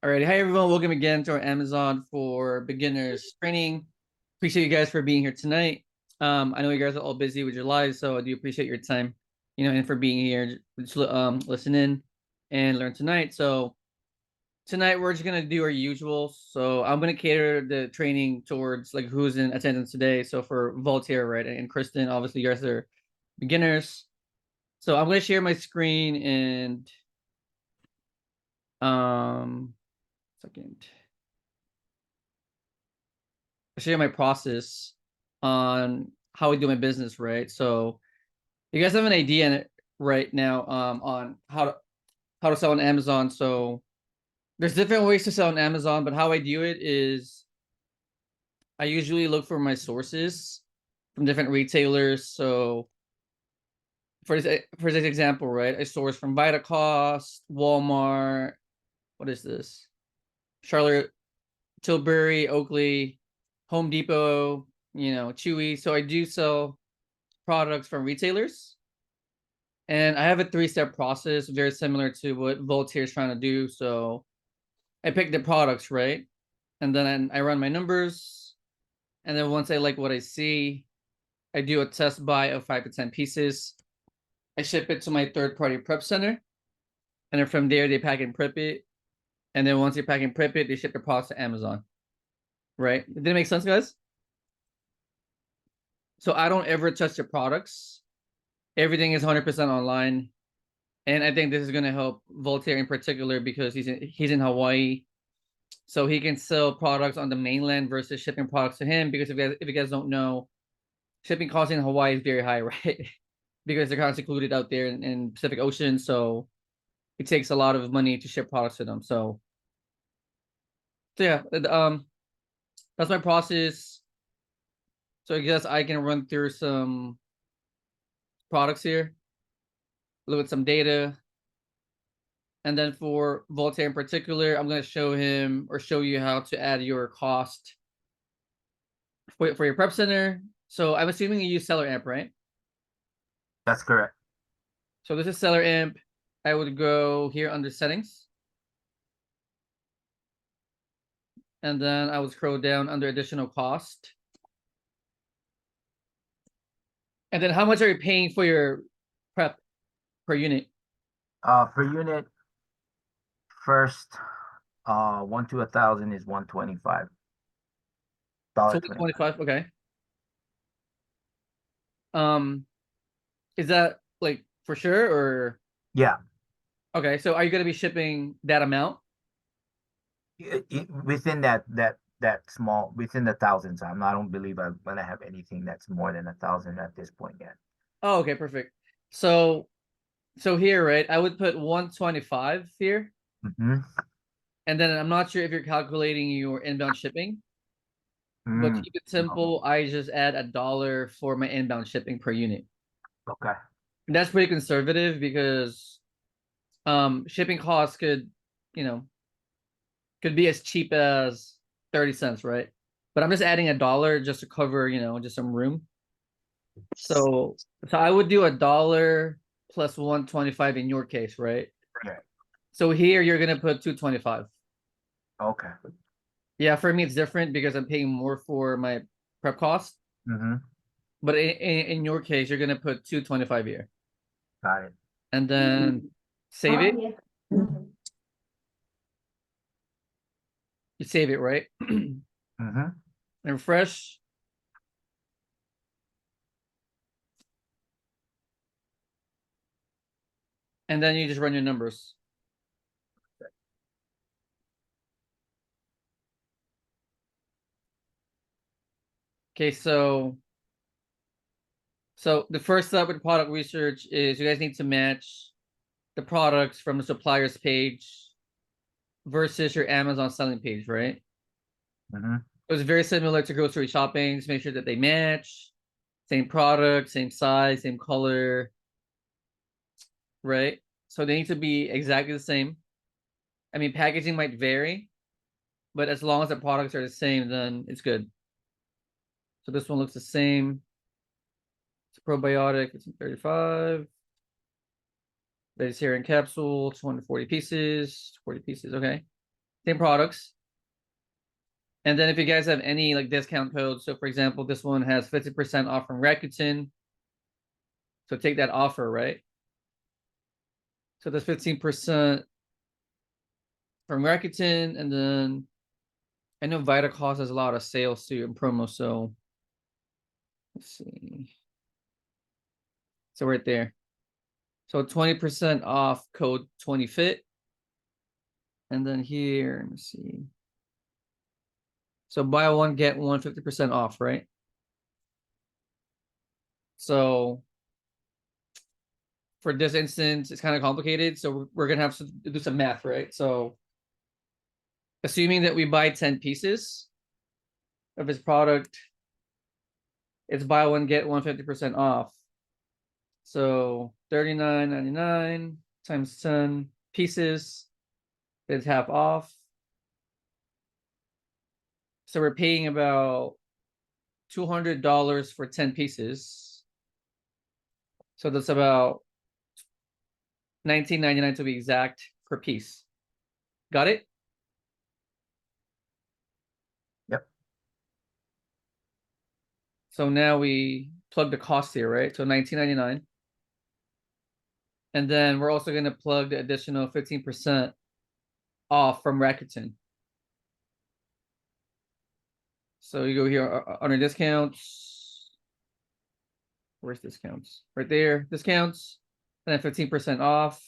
All right. Hi, everyone. Welcome again to our Amazon for Beginners training. Appreciate you guys for being here tonight. I know you guys are all busy with your lives, so I do appreciate your time, and for being here, just listen in and learn tonight. So tonight we're just gonna do our usual. So I'm gonna cater the training towards like who's in attendance today. So for Voltaire, right, and Kristen, obviously you guys are beginners. So I'm gonna share my screen and second. Share my process on how I do my business, right? So you guys have an idea right now on how to sell on Amazon. So there's different ways to sell on Amazon, but how I do it is I usually look for my sources from different retailers. So for this example, right, I source from Vitacost, Walmart. What is this? Charlotte, Tilbury, Oakley, Home Depot, Chewy. So I do sell products from retailers. And I have a three-step process, very similar to what Voltaire is trying to do. So I pick the products, right? And then I run my numbers. And then once I like what I see, I do a test buy of 5 to 10 pieces. I ship it to my third-party prep center. And then from there, they pack and prep it. And then once they pack and prep it, they ship the products to Amazon. Right? Did it make sense, guys? So I don't ever touch the products. Everything is 100% online. And I think this is going to help Voltaire in particular because he's in Hawaii, so he can sell products on the mainland versus shipping products to him. Because if you guys don't know, shipping costs in Hawaii is very high, right? Because they're kind of secluded out there in Pacific Ocean, so it takes a lot of money to ship products to them. So yeah, that's my process. So I guess I can run through some products here, look at some data. And then for Voltaire in particular, I'm going to show him or show you how to add your cost for your prep center. So I'm assuming you use Seller Amp, right? That's correct. So this is Seller Amp. I would go here under settings. And then I would scroll down under additional cost. And then how much are you paying for your prep per unit? Per unit, first, 1 to 1,000 is So $125. 25, okay. Um, is that like for sure or Yeah, okay, so are you gonna be shipping that amount? within that small, within the thousands. I don't believe I'm gonna have anything that's more than 1,000 at this point yet. Oh, okay, perfect. So here, right, I would put 125 here. Mm-hmm. And then I'm not sure if you're calculating your inbound shipping, but to Mm. keep it No. simple, I just add $1 for my inbound shipping per unit. Okay. And that's pretty conservative because shipping costs you know, could be as cheap as 30 cents, right? But I'm just adding $1 just to cover, just some room. So I would do $1 plus 125 in your case, right? Okay. So here you're gonna put 225. Okay. Yeah, for me it's different because I'm paying more for my prep cost. Mm-hmm. But in your case, you're gonna put 225 here. Got it. And then save it. You save it, right? Mm-hmm. And refresh. And then you just run your numbers. Okay, so the first step with product research is you guys need to match the products from the supplier's page versus your Amazon selling page, right? Mm-hmm. It was very similar to grocery shopping. Just make sure that they match, same product, same size, same color, right? So they need to be exactly the same. I mean, packaging might vary, but as long as the products are the same, then it's good. So this one looks the same. It's a probiotic. It's in 35. It's here in capsule. 240 pieces. 40 pieces. Okay. same products. And then if you guys have any like discount codes, so for example, this one has 50% off from Rakuten. So take that offer, right? So there's 15% from Rakuten, and then I know Vitacost has a lot of sales too and promo. So let's see. So right there. So 20% off code 20fit. And then here, let me see. So buy one, get one, 50% off, right? So for this instance, it's kind of complicated. So we're going to have to do some math, right? So assuming that we buy 10 pieces of this product, it's buy one, get one, 50% off. So $39.99 times 10 pieces, it's half off. So we're paying about $200 for 10 pieces. So that's about $19.99 to be exact per piece. Got it? Yep. So now we plug the cost here, right? So $19.99. And then we're also going to plug the additional 15% off from Rakuten. So you go here under discounts. Where's discounts? Right there, discounts, and then 15% off.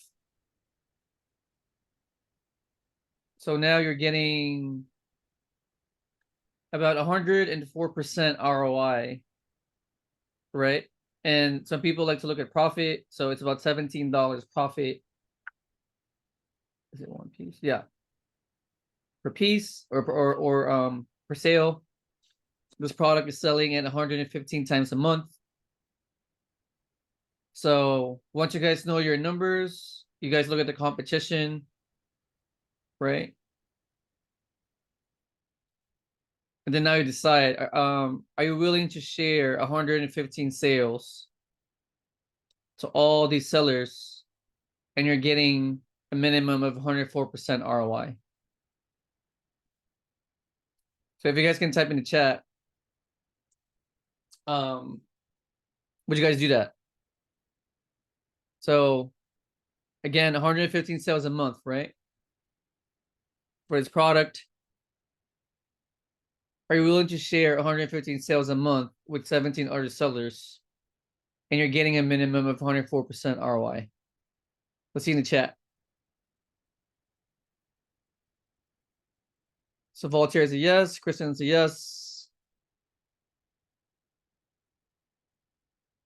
So now you're getting about 104% ROI, right? And some people like to look at profit. So it's about $17 profit. Is it one piece? Yeah. Per piece or per sale. This product is selling at 115 times a month. So once you guys know your numbers, you guys look at the competition, right? And then now you decide, are you willing to share 115 sales to all these sellers, and you're getting a minimum of 104% ROI? So if you guys can type in the chat, would you guys do that? So again, 115 sales a month, right? For this product. Are you willing to share 115 sales a month with 17 other sellers, and you're getting a minimum of 104% ROI? Let's see in the chat. So Voltaire is a yes. Kristen's a yes.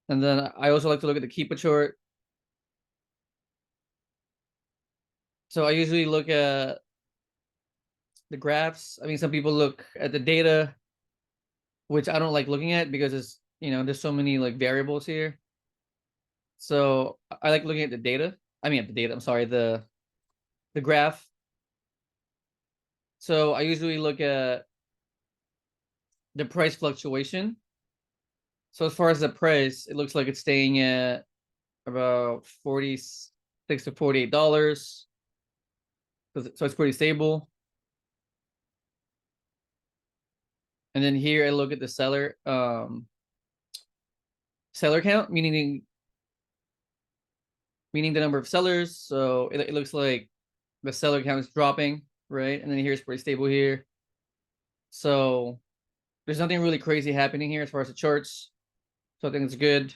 And then I also like to look at the Keepa chart. So I usually look at the graphs. I mean, some people look at the data, which I don't like looking at because it's, there's so many like variables here. So I like looking at the data. I'm sorry, the graph. So I usually look at the price fluctuation. So as far as the price, it looks like it's staying at about $46 to $48. So it's pretty stable. And then here I look at the seller count, meaning the number of sellers. So it looks like the seller count is dropping, right? And then here's pretty stable here. So there's nothing really crazy happening here as far as the charts. So I think it's good.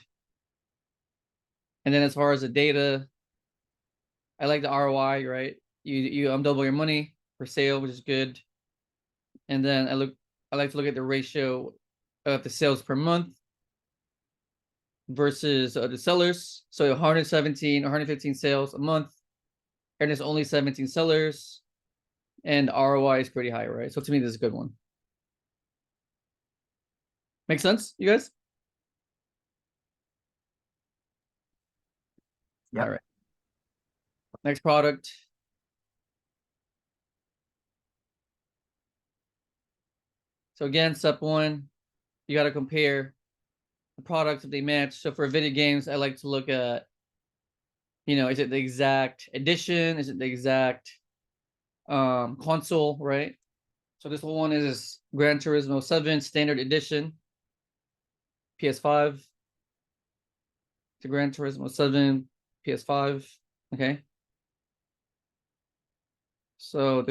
And then as far as the data, I like the ROI, right? You double your money per sale, which is good. And then I like to look at the ratio of the sales per month versus the sellers. So 117, 115 sales a month, and there's only 17 sellers, and ROI is pretty high, right? So to me, this is a good one. Make sense, you guys? Yeah. All right. Next product. So again, step one, you got to compare the products if they match. So for video games, I like to look at, is it the exact edition? Is it the exact console, right? So this one is Gran Turismo 7 Standard Edition, PS5. The Gran Turismo 7, PS5. Okay. So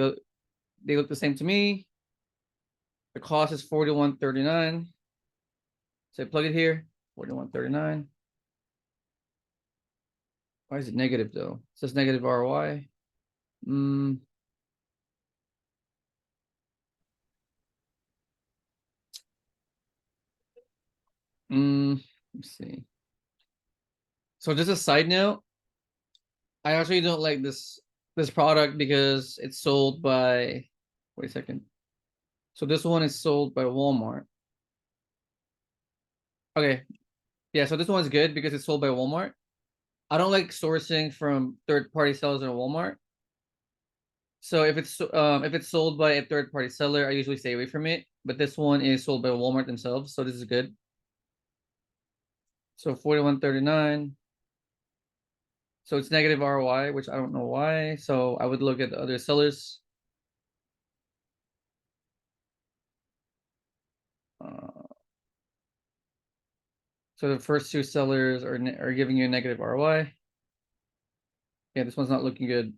they look the same to me. The cost is $41.39. So I plug it here, $41.39. Why is it negative though? It says negative ROI. Let's see. So just a side note, I actually don't like this product because it's sold by, wait a second. So this one is sold by Walmart. Okay. Yeah, so this one's good because it's sold by Walmart. I don't like sourcing from third-party sellers in Walmart. So if it's sold by a third-party seller, I usually stay away from it. But this one is sold by Walmart themselves, so this is good. So $41.39. So it's negative ROI, which I don't know why. So I would look at the other sellers. So the first two sellers are giving you a negative ROI. Yeah, this one's not looking good.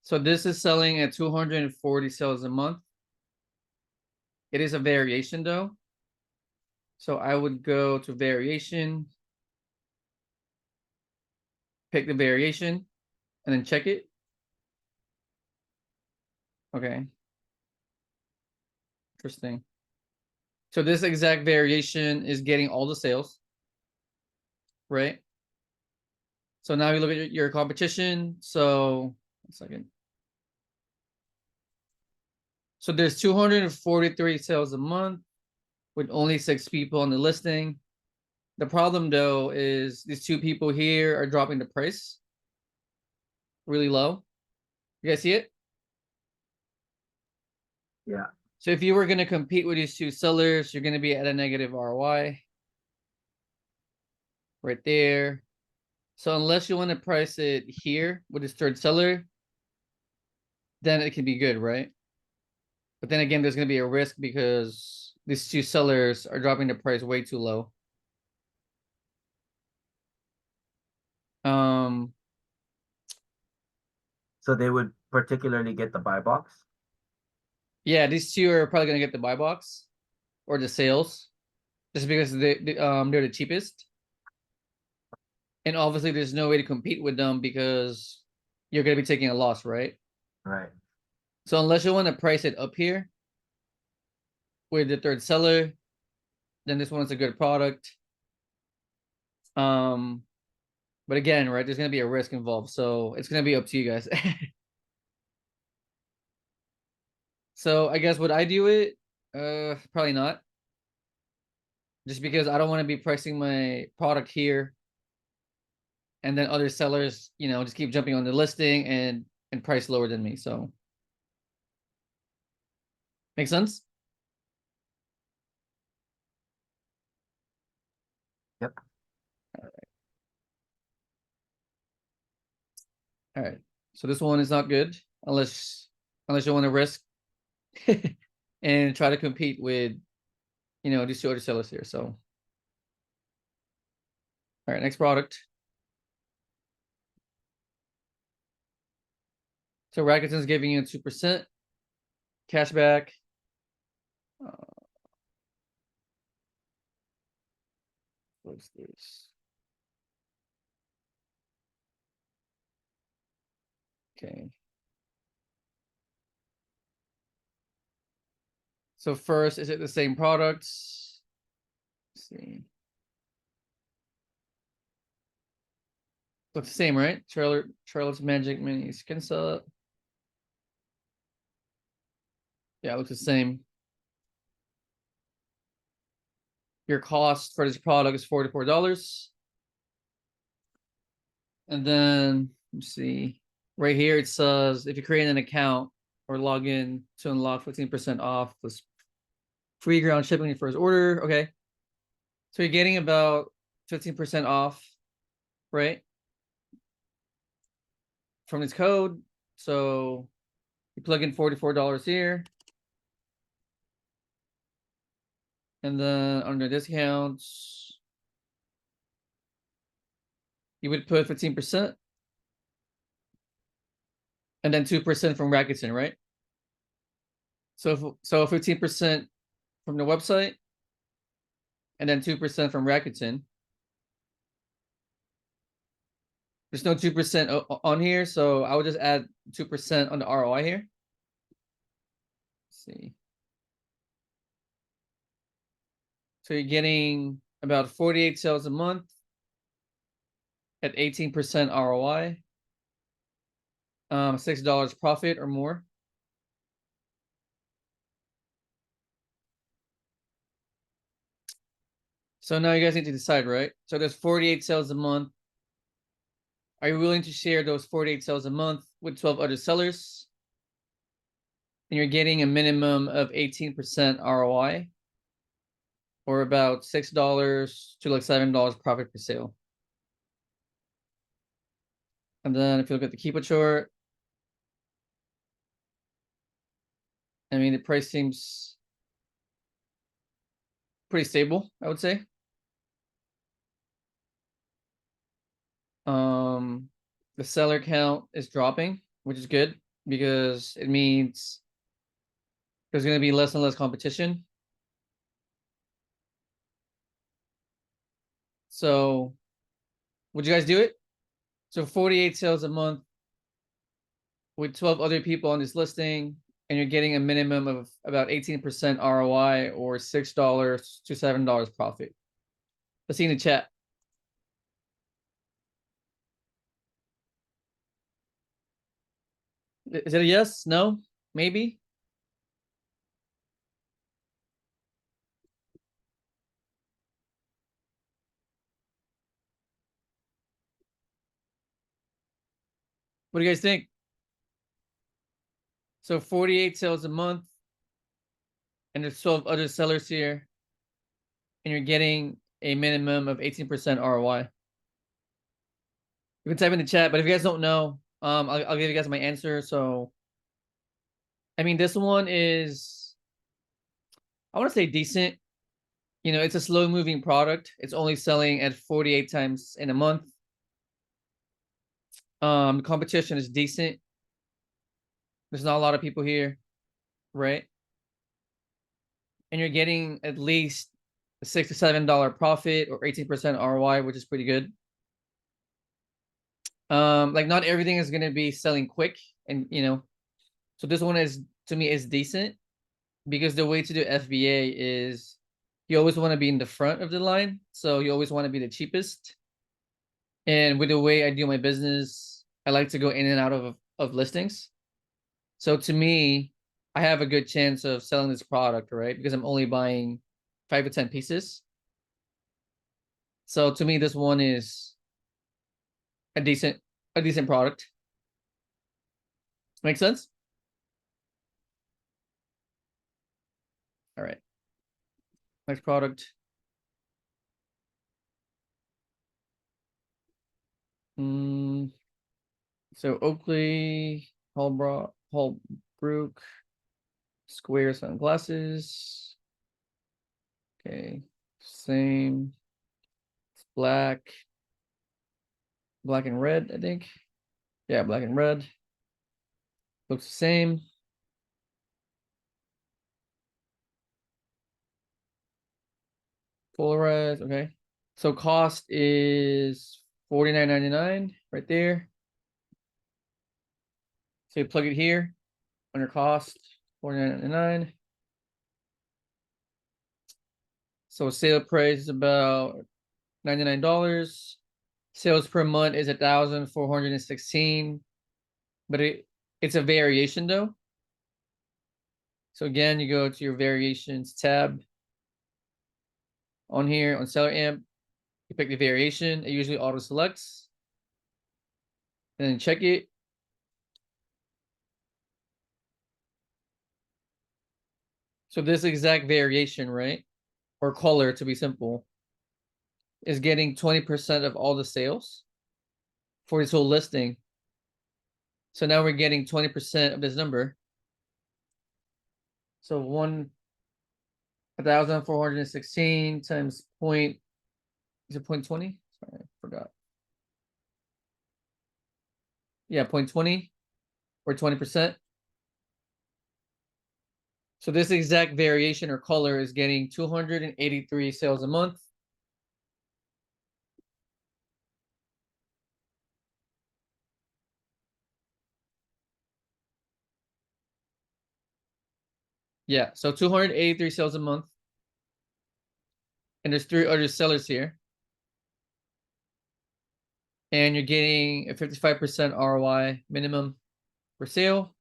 So this is selling at 240 sales a month. It is a variation though. So I would go to variation, pick the variation, and then check it. Okay. Interesting. So this exact variation is getting all the sales, right? So now you look at your competition. So, 1 second. So there's 243 sales a month with only 6 people on the listing. The problem though is these 2 people here are dropping the price really low. You guys see it? Yeah. So if you were going to compete with these 2 sellers, you're going to be at a negative ROI right there. So unless you want to price it here with this third seller, then it can be good, right? But then again, there's going to be a risk because these 2 sellers are dropping the price way too low. So they would particularly get the buy box? Yeah, these 2 are probably going to get the buy box or the sales just because they're the cheapest. And obviously there's no way to compete with them because you're going to be taking a loss, right? Right. So unless you want to price it up here with the third seller, then this one is a good product. But again, right, there's going to be a risk involved. So it's going to be up to you guys. So I guess would I do it? Probably not. Just because I don't want to be pricing my product here and then other sellers, just keep jumping on the listing and price lower than me. So make sense? Yep. All right. So this one is not good unless you want to risk and try to compete with these 2 other sellers here. So all right, next product. So Rakuten's giving you 2% cashback. What's this? Okay. So first, is it the same products? Let's see. Looks the same, right? Charlotte's Magic Mini Skin Set. Yeah, it looks the same. Your cost for this product is $44. And then let's see. Right here it says if you create an account or log in to unlock 15% off plus free ground shipping on your first order. Okay. So you're getting about 15% off, right? from this code. So you plug in $44 here. And then under discounts, you would put 15%. And then 2% from Rakuten, right? So 15% from the website, and then 2% from Rakuten. There's no 2% on here, so I would just add 2% on the ROI here. Let's see. So you're getting about 48 sales a month at 18% ROI, $6 profit or more. So now you guys need to decide, right? So there's 48 sales a month. Are you willing to share those 48 sales a month with 12 other sellers? And you're getting a minimum of 18% ROI, or about $6 to like $7 profit per sale. And then if you look at the Keepa chart, I mean, the price seems pretty stable, I would say. The seller count is dropping, which is good because it means there's going to be less and less competition. So would you guys do it? So 48 sales a month with 12 other people on this listing, and you're getting a minimum of about 18% ROI or $6 to $7 profit. Let's see in the chat. Is it a yes? No? Maybe? What do you guys think? So 48 sales a month, and there's 12 other sellers here, and you're getting a minimum of 18% ROI. You can type in the chat, but if you guys don't know, I'll give you guys my answer. So, I mean, this one is, I want to say decent. You know, it's a slow moving product. It's only selling at 48 times in a month. The competition is decent. There's not a lot of people here, right? And you're getting at least a $6 to $7 profit or 18% ROI, which is pretty good. Like not everything is gonna be selling quick, and you know, so this one is, to me, is decent because the way to do FBA is you always want to be in the front of the line, so you always want to be the cheapest. And with the way I do my business, I like to go in and out of listings. So to me, I have a good chance of selling this product, right? Because I'm only buying 5 to 10 pieces. So to me, this one is a decent product. Make sense? All right. Next product. So Oakley, Holbrook, square sunglasses. Okay, same. It's black and red, I think. Yeah, black and red. Looks the same. Polarized, okay. So cost is $49.99 right there. So you plug it here under cost, $49.99. So sale price is about $99. Sales per month is 1,416, but it's a variation though. So again, you go to your variations tab on here on seller amp, you pick the variation, it usually auto selects, and then check it. So this exact variation, right? Or color to be simple, is getting 20% of all the sales for this whole listing. So now we're getting 20% of this number. So 1,416 times point, is it 0.20? Sorry, I forgot. Yeah, 0.20 or 20%. So this exact variation or color is getting 283 sales a month. Yeah, so 283 sales a month. And there's 3 other sellers here. And you're getting a 55% ROI minimum for sale.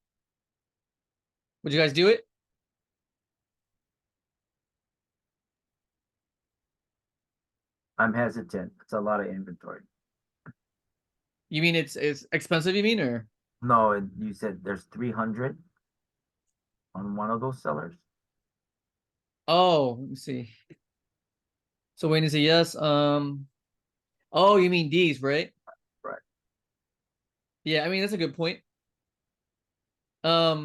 Would you guys do it? I'm hesitant. It's a lot of inventory. You mean it's expensive, you mean, or? No, you said there's 300 on one of those sellers. Oh, let me see. So Wayne is a yes. Oh, you mean these, right? Right. Yeah, I mean that's a good point. Let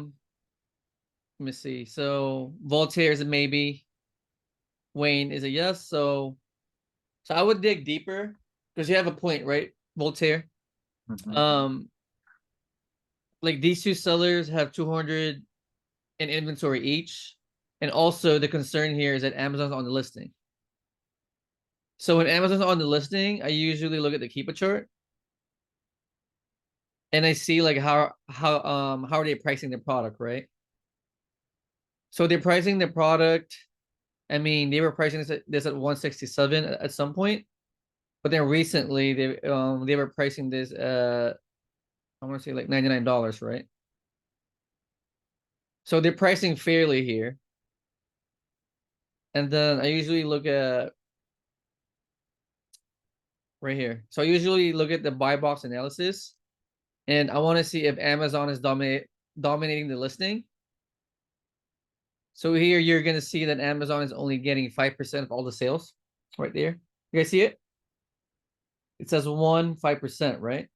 me see. So Voltaire is a maybe. Wayne is a yes. So I would dig deeper because you have a point, right? Voltaire. Mhm. Like these two sellers have 200 in inventory each. And also the concern here is that Amazon's on the listing. So when Amazon's on the listing, I usually look at the Keepa chart and I see like how are they pricing the product, right? So they're pricing the product. I mean, they were pricing this at 167 at some point, but then recently they were pricing this I want to say like $99, right? So they're pricing fairly here. And then I usually look at right here. So I usually look at the buy box analysis and I want to see if Amazon is dominating the listing. So here you're gonna see that Amazon is only getting 5% of all the sales right there. You guys see it? It says 5%, right?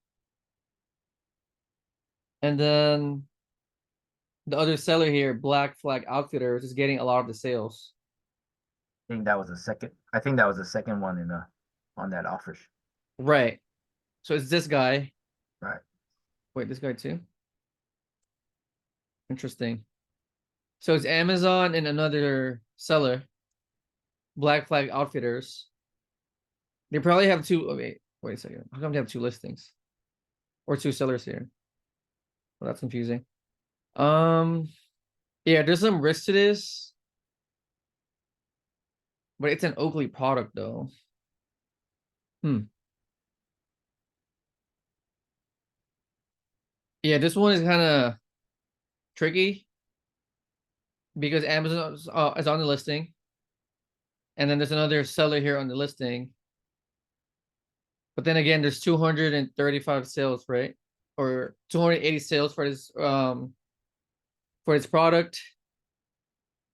And then the other seller here, Black Flag Outfitters, is getting a lot of the sales. I think that was the second. I think that was the second one in the on that offer. Right. So it's this guy. Right. Wait, this guy too? Interesting. So it's Amazon and another seller, Black Flag Outfitters. They probably have two. Oh, wait a second. How come they have two listings or two sellers here? Well, that's confusing. Um, yeah, there's some risk to this, but it's an Oakley product though. Hmm. Yeah, this one is kind of tricky because Amazon is on the listing, and then there's another seller here on the listing. But then again, there's 235 sales, right? Or 280 sales for this product.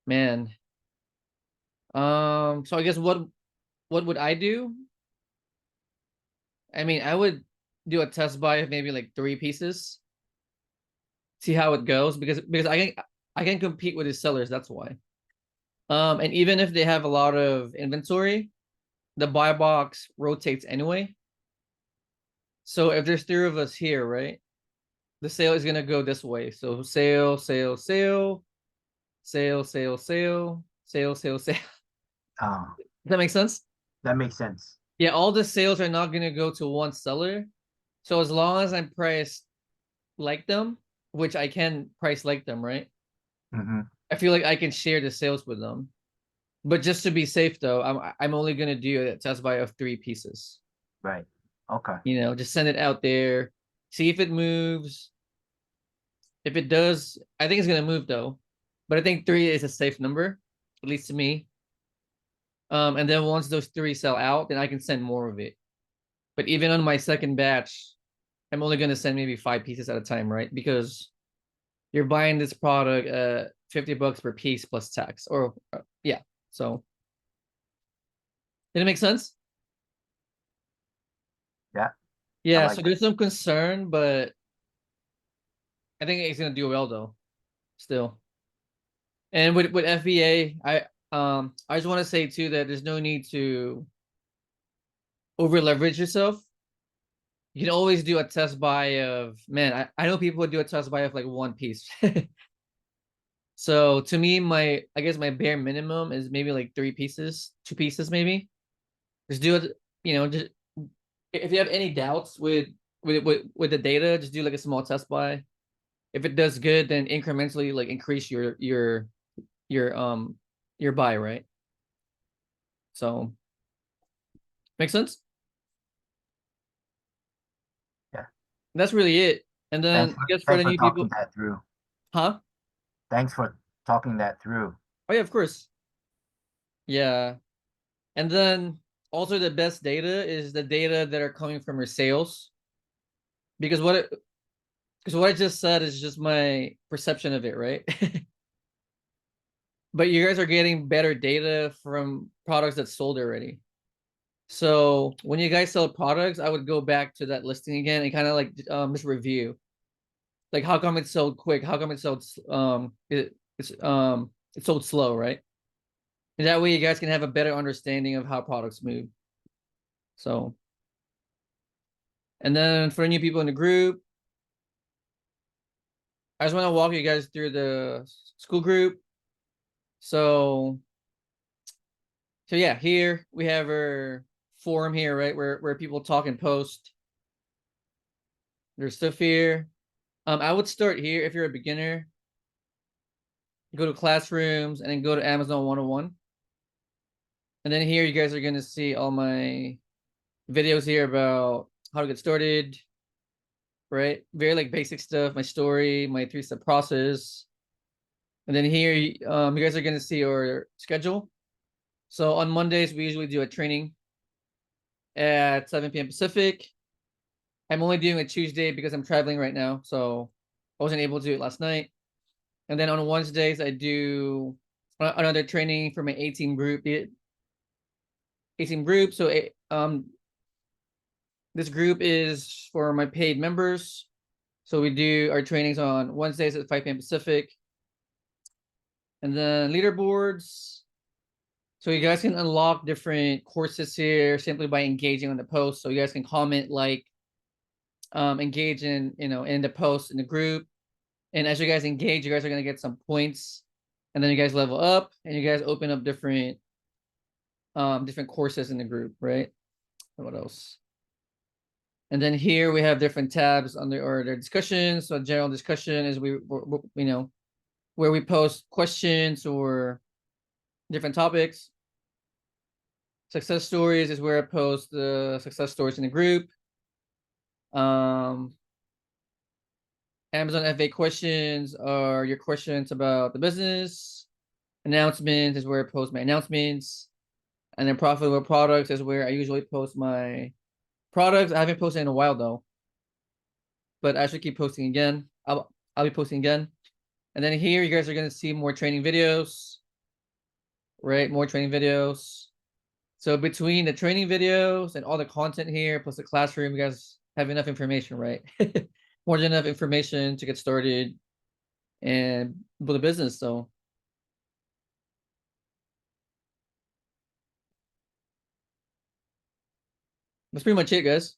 Man. So I guess what would I do? I mean, I would do a test buy of maybe like 3 pieces, see how it goes because I can compete with these sellers, that's why. And even if they have a lot of inventory, the buy box rotates anyway. So if there's 3 of us here, right? The sale is gonna go this way. So sale, sale, sale, sale, sale, sale, sale, sale, sale. Ah, Does that make sense? that makes sense. Yeah, all the sales are not gonna go to one seller. So as long as I'm priced like them, which I can price like them, right? Mm-hmm. I feel like I can share the sales with them. But just to be safe though, I'm only gonna do a test buy of 3 pieces. Right. Okay. Just send it out there, see if it moves. If it does, I think it's gonna move though. But I think 3 is a safe number, at least to me. And then once those 3 sell out, then I can send more of it. But even on my second batch, I'm only gonna send maybe 5 pieces at a time, right? Because you're buying this product 50 bucks per piece plus tax. Or yeah. So did it make sense? Yeah, I Yeah, so like it. there's some concern, but I think it's gonna do well though, still. And with FBA, I just want to say too that there's no need to over leverage yourself. You can always do a test buy of, man, I know people would do a test buy of like one piece. So to me, I guess my bare minimum is maybe like 3 pieces, 2 pieces maybe. Just do it, just if you have any doubts with the data, just do like a small test buy. If it does good, then incrementally like increase your buy, right? So make sense? Yeah. That's really it. And then I guess for Thanks the for new talking people, that through. huh? Thanks for talking that through. Oh yeah, of course. Yeah. And then also the best data is the data that are coming from your sales. Because what I just said is just my perception of it, right? But you guys are getting better data from products that sold already. So when you guys sell products, I would go back to that listing again and kind of like just review. Like how come it sold quick? How come it sold it sold slow, right? And that way you guys can have a better understanding of how products move. So, and then for new people in the group, I just want to walk you guys through the school group. So, yeah, here we have our forum here, right? Where people talk and post. There's stuff here. I would start here if you're a beginner. Go to classrooms and then go to Amazon 101. And then here you guys are gonna see all my videos here about how to get started, right? Very like basic stuff, my story, my 3-step process. And then here, you guys are gonna see our schedule. So on Mondays, we usually do a training at 7 p.m. Pacific. I'm only doing it Tuesday because I'm traveling right now, so I wasn't able to do it last night. And then on Wednesdays, I do another training for my 18 group. 18 group. So this group is for my paid members. So we do our trainings on Wednesdays at 5 p.m. Pacific. And then leaderboards. So you guys can unlock different courses here simply by engaging on the post. So you guys can comment, like, engage in the post in the group. And as you guys engage, you guys are gonna get some points, and then you guys level up, and you guys open up different courses in the group, right? What else? And then here we have different tabs under or their discussions. So general discussion is where we post questions or different topics. Success stories is where I post the success stories in the group. Amazon FA questions are your questions about the business. Announcements is where I post my announcements. And then profitable products is where I usually post my products. I haven't posted in a while though, but I should keep posting again. I'll be posting again. And then here you guys are gonna see more training videos, right? More training videos. So between the training videos and all the content here, plus the classroom, you guys have enough information, right? More than enough information to get started and build a business. So that's pretty much it, guys.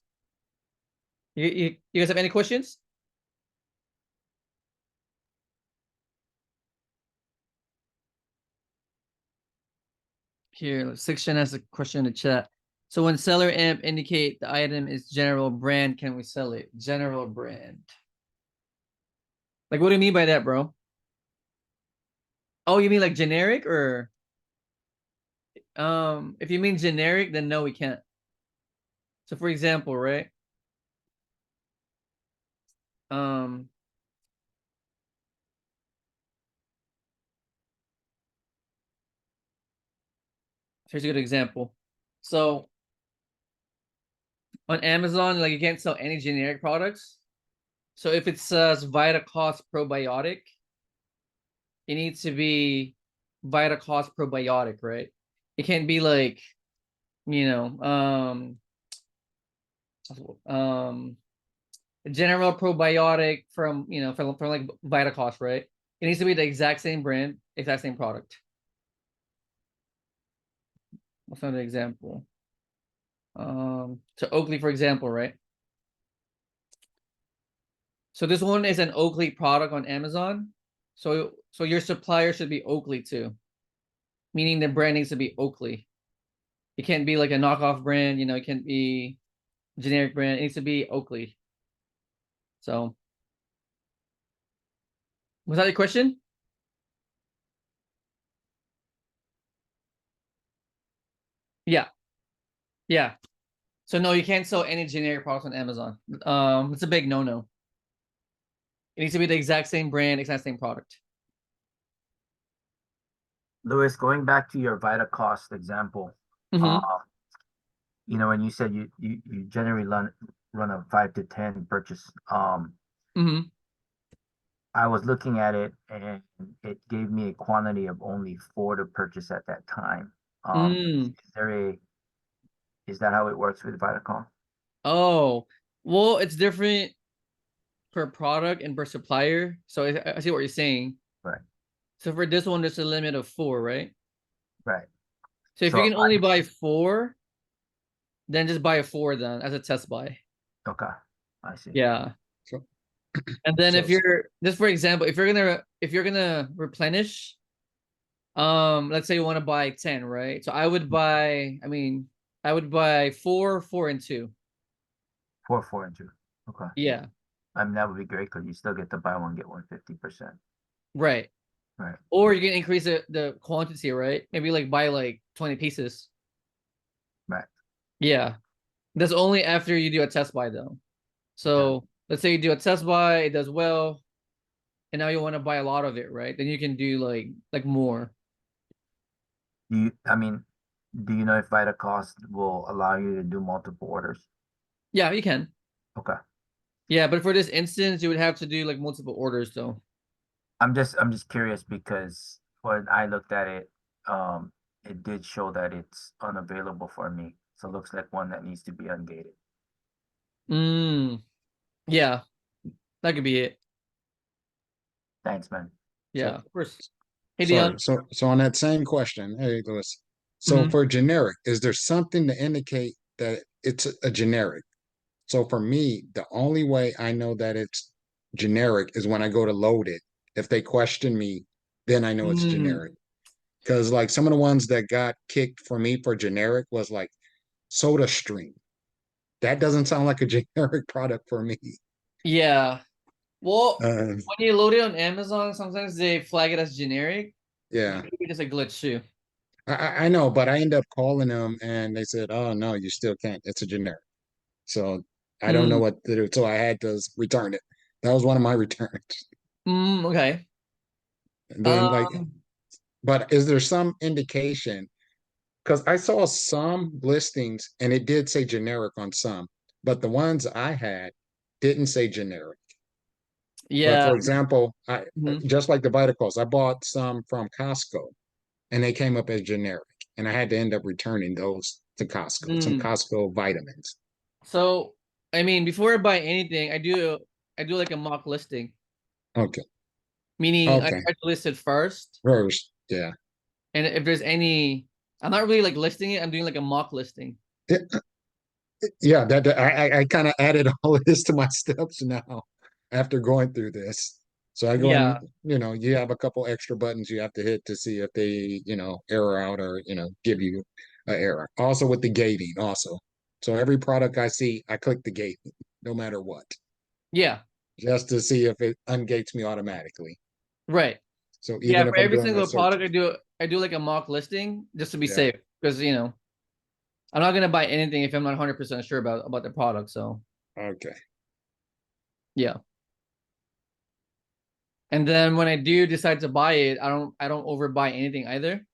You guys have any questions? Here, Section has a question in the chat. So when seller amp indicate the item is general brand, can we sell it? General brand. Like, what do you mean by that, bro? Oh, you mean like generic or if you mean generic, then no, we can't. So for example, right? Um Here's a good example. So on Amazon, like you can't sell any generic products. So if it says Vitacost probiotic, it needs to be Vitacost probiotic, right? It can't be like, you know, general probiotic from from like Vitacost, right? It needs to be the exact same brand, exact same product. What's another example? So Oakley, for example, right? So this one is an Oakley product on Amazon. So your supplier should be Oakley too, meaning the brand needs to be Oakley. It can't be like a knockoff brand, it can't be generic brand. It needs to be Oakley. So was that your question? Yeah. Yeah. So no, you can't sell any generic products on Amazon. It's a big no-no. It needs to be the exact same brand, exact same product. Louis, going back to your Vita cost example, Mm-hmm. uh, when you said you generally run a 5 to 10 purchase, Mm-hmm. I was looking at it and it gave me a quantity of only 4 to purchase at that time. Mm. Is that how it works with Vitacom? Oh, well, it's different per product and per supplier. So I see what you're saying. Right, So for this one, there's a limit of four, right? right. So if So you if can only buy four, then just buy a four then as a test buy. okay, I see. Yeah. So, And then so if you're just for example, if you're gonna replenish, let's say you want to buy 10, right? So I would buy four, four, and two. 4, 4, and 2. Okay. Yeah, I mean, that would be great because you still get the buy one, get one 50%. right. Right, Or you can increase the quantity, right? Maybe like buy like 20 pieces. right. Yeah. That's only after you do a test buy though. Okay. So let's say you do a test buy, it does well, and now you want to buy a lot of it, right? Then you can do like more. I mean, do you know if Vita cost will allow you to do multiple orders? Yeah, you can. Okay. Yeah, but for this instance, you would have to do like multiple orders though. I'm just curious because when I looked at it, it did show that it's unavailable for me. So it looks like one that needs to be ungated. Mm, yeah, that could be it. Thanks, man. Yeah, so of course. Hey sorry. Dion. So on that same question, hey Louis. So Hmm. for generic, is there something to indicate that it's a generic? So for me, the only way I know that it's generic is when I go to load it. If they question me, then I know it's Mm, generic. Because like some of the ones that got kicked for me for generic was like Soda Stream. That doesn't sound like a generic product for me. yeah. Well, Uh, when you load it on Amazon, sometimes they flag it as generic. yeah, Maybe just a glitch too. I know, but I end up calling them and they said, "Oh no, you still can't. It's a generic." So I don't know Mm, what to do. So I had to return it. That was one of my returns. okay. And then like, Um, but is there some indication? Because I saw some listings and it did say generic on some, but the ones I had didn't say generic. But yeah. for example, I Mhm. just like the Vitacos, I bought some from Costco and they came up as generic, and I had to end up returning those to Costco, some Mm. Costco vitamins. So, I mean, before I buy anything, I do like a mock listing, Okay, meaning I okay, try to list it first, first, yeah. and if there's any, I'm not really like listing it. I'm doing like a mock listing. Yeah, that I kind of added all of this to my steps now after going through this. So I go in, Yeah, you have a couple extra buttons you have to hit to see if they, error out or, give you an error. Also with the gating also. So every product I see, I click the gate no matter what, yeah, just to see if it ungates me automatically. right. So Yeah, even if for I'm every doing a single search, product, I do like a mock listing just to be yeah, safe because I'm not gonna buy anything if I'm not 100% sure about the product. So okay. yeah, and then when I do decide to buy it, I don't overbuy anything either.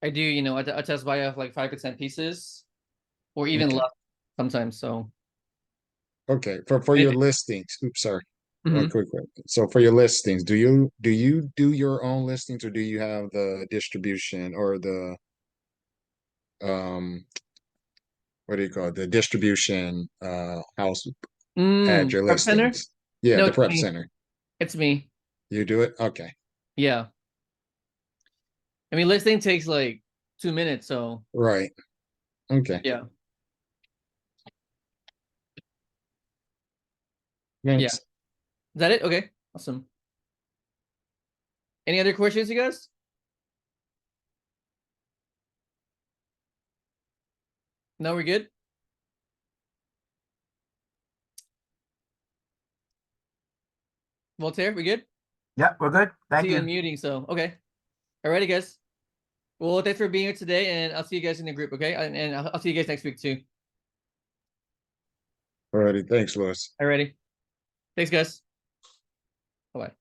I do a test buy of like 5 to 10 pieces or even Okay. less sometimes. So Okay. For your listings, oops, sorry. mhm. Quick. So for your listings, do you do your own listings or do you have the distribution or the um what do you call it? The distribution house? add your Prep Center? listings. Yeah, No, the it's prep me. center. It's me. You do it? Okay. Yeah. I mean, listing takes like 2 minutes, so Right. Okay. yeah. Thanks. Is that it? Okay. Awesome. Any other questions, you guys? No, we're good. Voltaire, we good? Yeah, we're good. Thank See you you. unmuting, so okay. Alrighty, guys. Well, thanks for being here today, and I'll see you guys in the group, okay? And I'll see you guys next week too. Alrighty. Thanks, Louis. Alrighty. Thanks, guys. Bye-bye.